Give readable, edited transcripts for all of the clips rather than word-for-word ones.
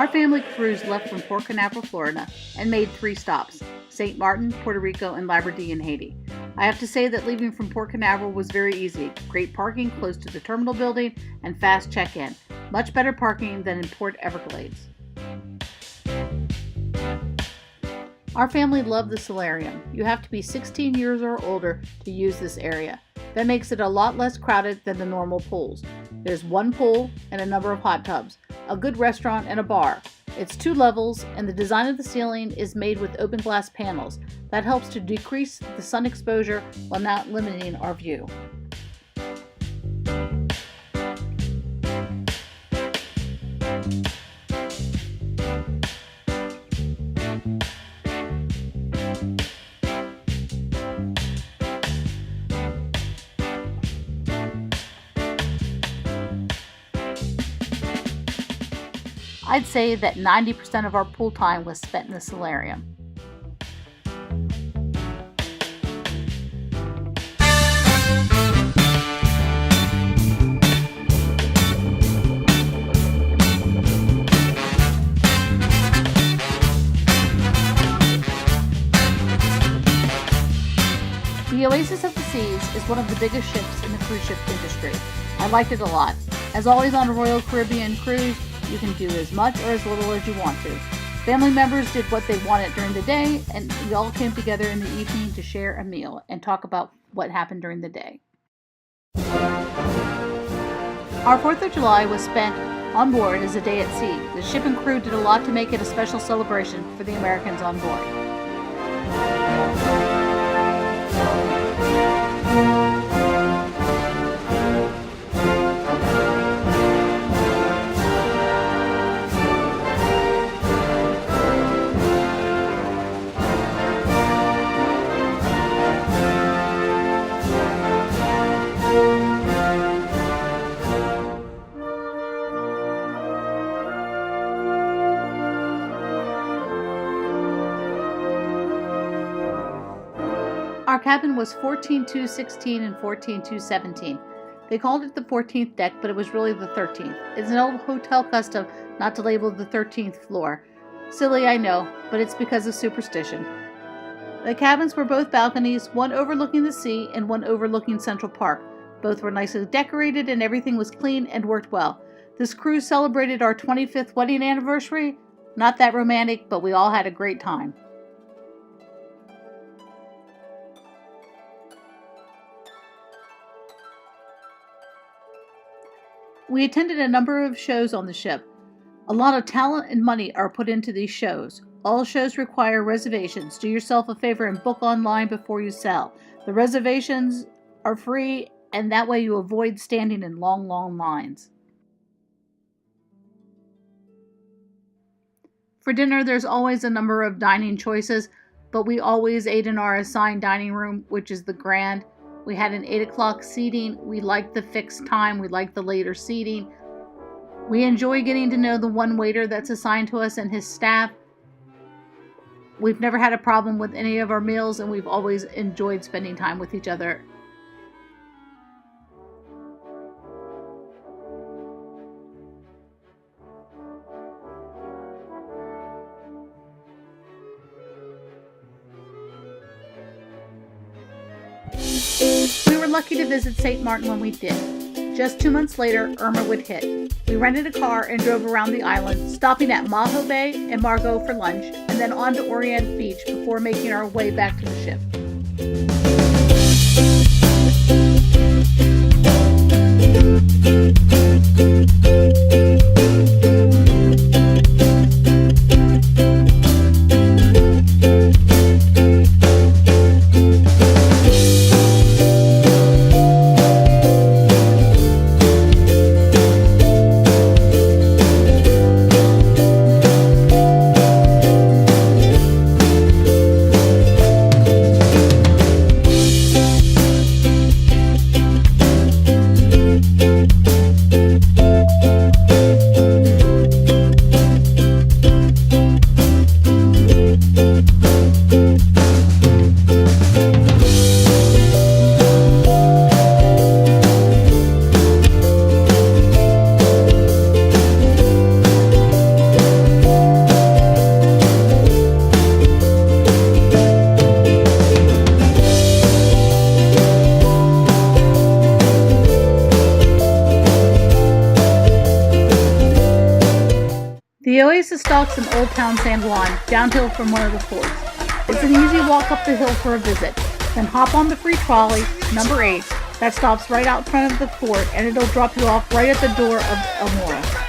Our family cruise left from Port Canaveral, Florida, and made 3 stops: St. Martin, Puerto Rico, and Labradee in Haiti. I have to say that leaving from Port Canaveral was very easy. Great parking close to the terminal building and fast check-in. Much better parking than in Port Everglades. Our family loved the solarium. You have to be 16 years or older to use this area. That makes it a lot less crowded than the normal pools. There's 1 pool and a number of hot tubs, a good restaurant, and a bar. It's 2 levels, and the design of the ceiling is made with open glass panels. That helps to decrease the sun exposure while not limiting our view. I'd say that 90% of our pool time was spent in the solarium. The Oasis of the Seas is one of the biggest ships in the cruise ship industry. I liked it a lot. As always on a Royal Caribbean cruise, you can do as much or as little as you want to. Family members did what they wanted during the day, and we all came together in the evening to share a meal and talk about what happened during the day. Our 4th of July was spent on board as a day at sea. The ship and crew did a lot to make it a special celebration for the Americans on board. Our cabin was 14-2-16 and 14-2-17. They called it the 14th deck, but it was really the 13th. It's an old hotel custom not to label the 13th floor. Silly, I know, but it's because of superstition. The cabins were both balconies, one overlooking the sea and one overlooking Central Park. Both were nicely decorated and everything was clean and worked well. This cruise celebrated our 25th wedding anniversary. Not that romantic, but we all had a great time. We attended a number of shows on the ship. A lot of talent and money are put into these shows. All shows require reservations. Do yourself a favor and book online before you sell. The reservations are free, and that way you avoid standing in long lines. For dinner, there's always a number of dining choices, but we always ate in our assigned dining room, which is the Grand. We had an 8 o'clock seating. We liked the fixed time. We liked the later seating. We enjoy getting to know the one waiter that's assigned to us and his staff. We've never had a problem with any of our meals, and we've always enjoyed spending time with each other. We were lucky to visit St. Martin when we did. Just 2 months later, Irma would hit. We rented a car and drove around the island, stopping at Maho Bay and Margot for lunch, and then on to Orient Beach before making our way back to the ship. The oasis stalks in Old Town San Juan, downhill from one of the forts. It's an easy walk up the hill for a visit. Then hop on the free trolley, number 8, that stops right out front of the fort, and it'll drop you off right at the door of Elmora.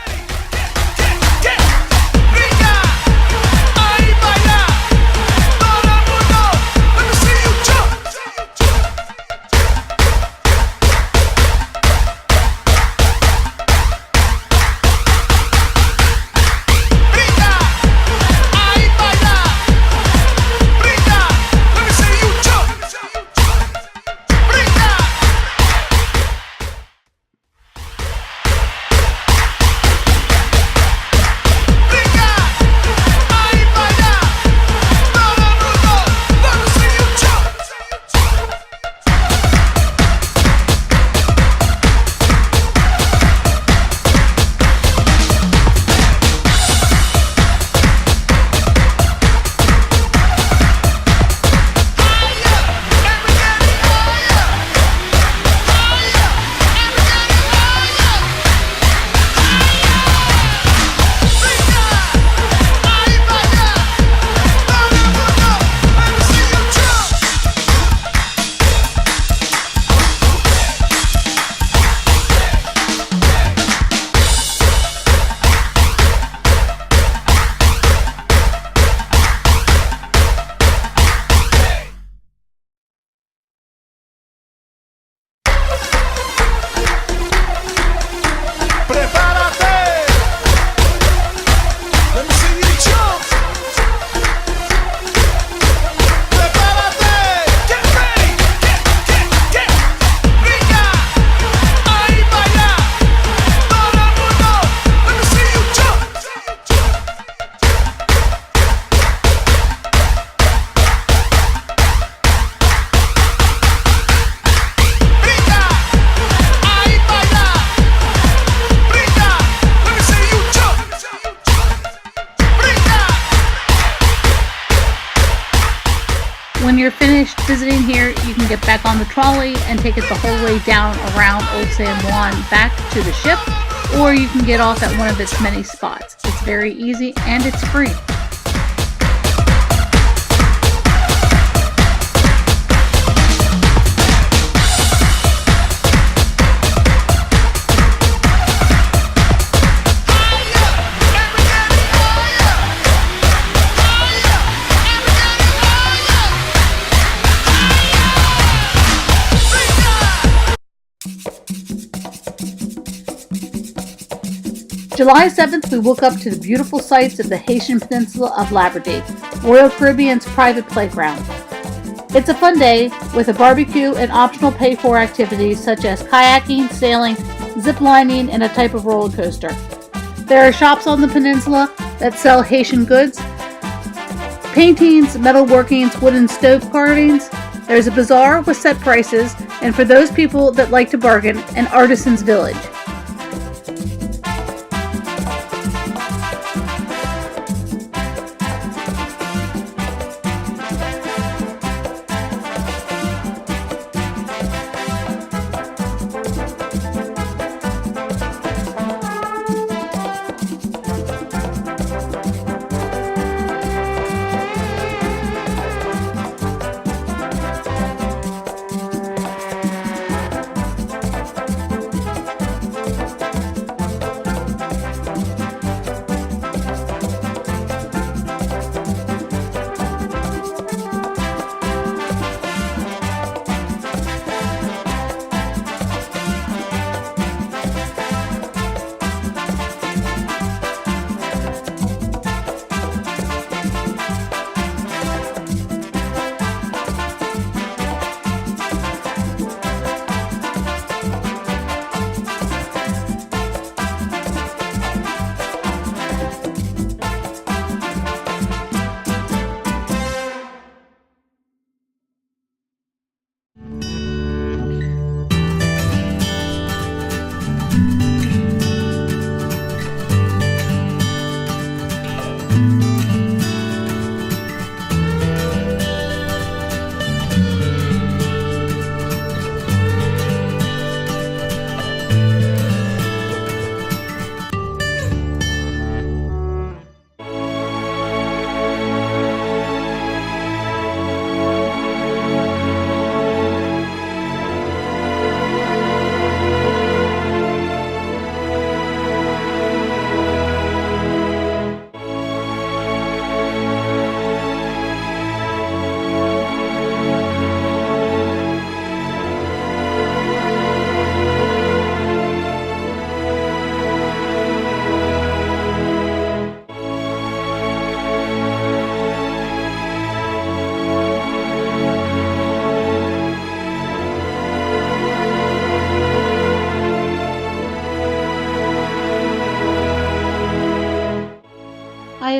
When you're finished visiting here, you can get back on the trolley and take it the whole way down around Old San Juan back to the ship, or you can get off at one of its many spots. It's very easy and it's free. July 7th, we woke up to the beautiful sights of the Haitian peninsula of Labradee, Royal Caribbean's private playground. It's a fun day with a barbecue and optional pay-for activities such as kayaking, sailing, zip lining, and a type of roller coaster. There are shops on the peninsula that sell Haitian goods, paintings, metalworkings, wooden stove carvings. There's a bazaar with set prices, and for those people that like to bargain, an artisan's village.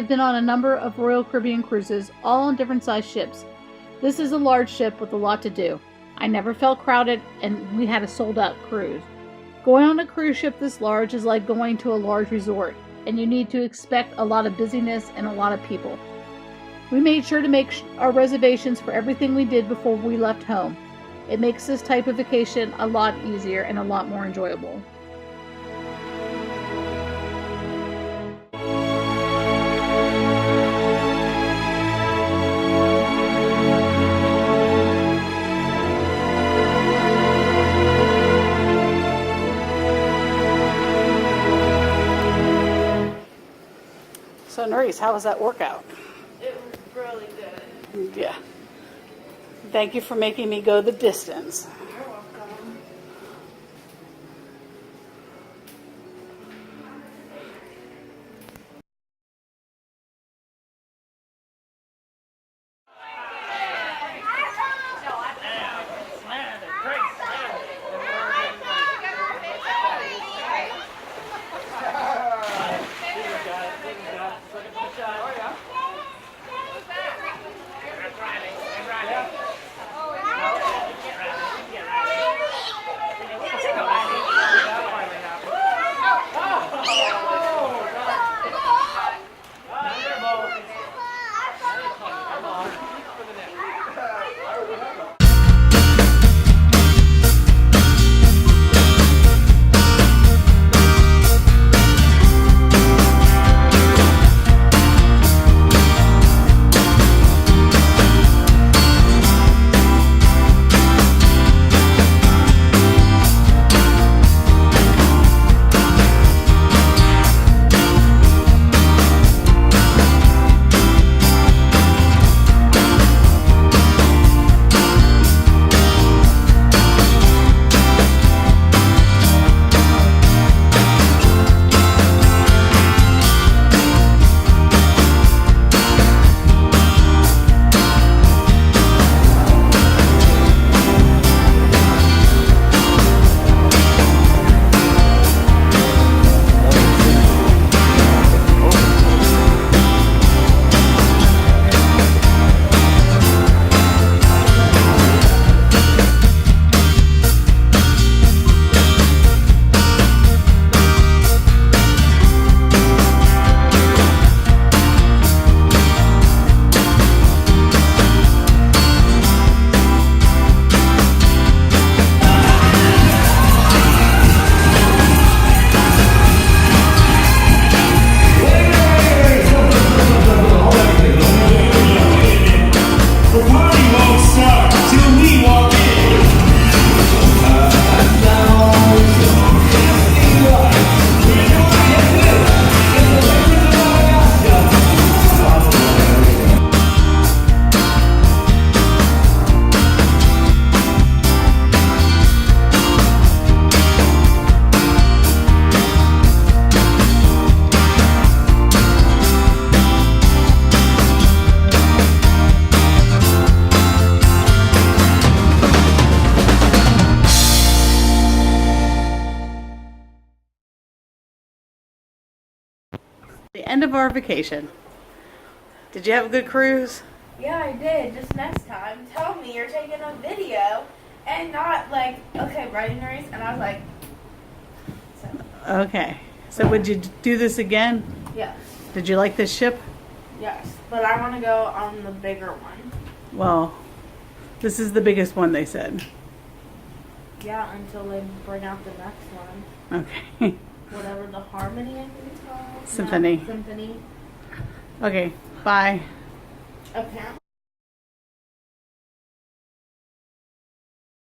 have been on a number of Royal Caribbean cruises, all on different sized ships. This is a large ship with a lot to do. I never felt crowded, and we had a sold-out cruise. Going on a cruise ship this large is like going to a large resort, and you need to expect a lot of busyness and a lot of people. We made sure to make our reservations for everything we did before we left home. It makes this type of vacation a lot easier and a lot more enjoyable. So Nerys, how was that workout? It was really good. Yeah. Thank you for making me go the distance. You're welcome. The end of our vacation. Did you have a good cruise? Yeah, I did. Just next time, tell me you're taking a video and not like, okay, ready, Nerys? And I was like, so. Okay. So would you do this again? Yes. Did you like this ship? Yes. But I want to go on the bigger one. Well, this is the biggest one, they said. Yeah, until they bring out the next one. Okay. Whatever the Harmony, I think it's called. Symphony. No, Symphony. Okay. Bye. Apparently.